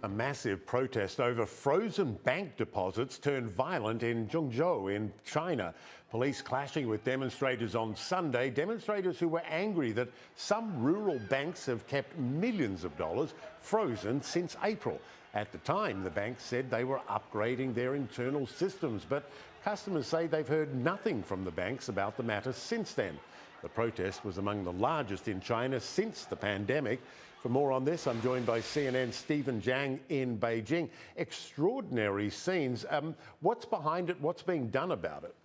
A massive protest over frozen bank deposits turned violent in Zhengzhou in China. Police clashing with demonstrators on Sunday. Demonstrators who were angry that some rural banks have kept millions of dollars frozen since April. At the time, the banks said they were upgrading their internal systems, but customers say they've heard nothing from the banks about the matter since then. The protest was among the largest in China since the pandemic. For more on this, I'm joined by CNN's Stephen Zhang in Beijing. Extraordinary scenes. What's behind it? What's being done about it?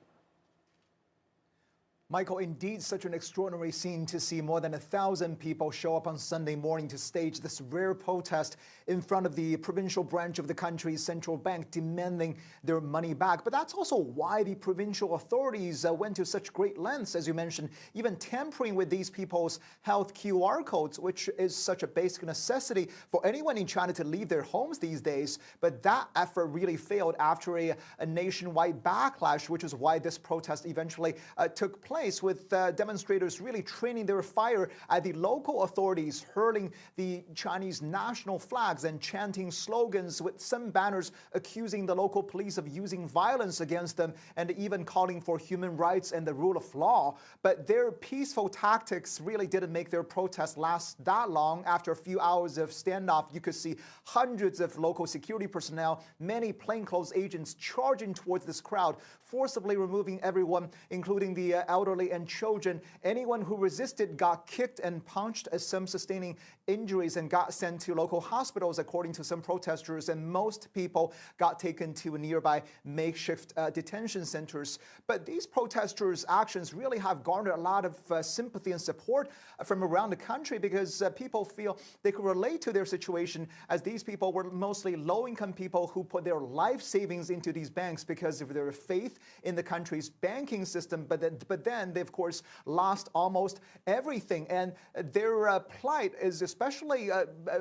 Michael, indeed such an extraordinary scene to see more than 1,000 people show up on Sunday morning to stage this rare protest in front of the provincial branch of the country's central bank demanding their money back. But that's also why the provincial authorities went to such great lengths, as you mentioned, even tampering with these people's health QR codes, which is such a basic necessity for anyone in China to leave their homes these days. But that effort really failed after a nationwide backlash, which is why this protest eventually took place, with demonstrators really training their fire at the local authorities, hurling the Chinese national flags and chanting slogans, with some banners accusing the local police of using violence against them and even calling for human rights and the rule of law. But their peaceful tactics really didn't make their protest last that long. After a few hours of standoff, you could see hundreds of local security personnel, many plainclothes agents charging towards this crowd, forcibly removing everyone, including the elderly and children. Anyone who resisted got kicked and punched, as some sustaining injuries, and got sent to local hospitals, according to some protesters. And most people got taken to nearby makeshift detention centers. But these protesters' actions really have garnered a lot of sympathy and support from around the country, because people feel they could relate to their situation, as these people were mostly low-income people who put their life savings into these banks because of their faith in the country's banking system. But then they, of course, lost almost everything. And their plight is especially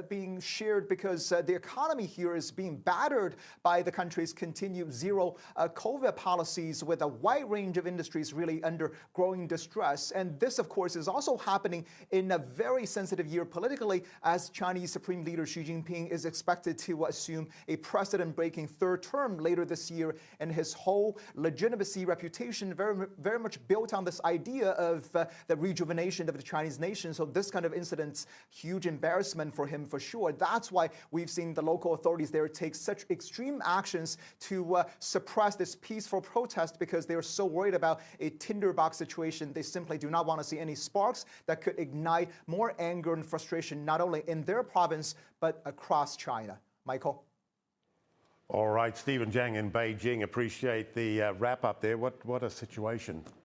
being shared because the economy here is being battered by the country's continued zero COVID policies, with a wide range of industries really under growing distress. And this, of course, is also happening in a very sensitive year politically, as Chinese Supreme Leader Xi Jinping is expected to assume a precedent-breaking third term later this year, and his whole legitimacy reputation very much built on this idea of the rejuvenation of the Chinese nation. So this kind of incident's huge embarrassment for him, for sure. That's why we've seen the local authorities there take such extreme actions to suppress this peaceful protest, because they're so worried about a tinderbox situation. They simply do not want to see any sparks that could ignite more anger and frustration, not only in their province, but across China. Michael? All right, Stephen Zhang in Beijing. Appreciate the wrap up there. What a situation.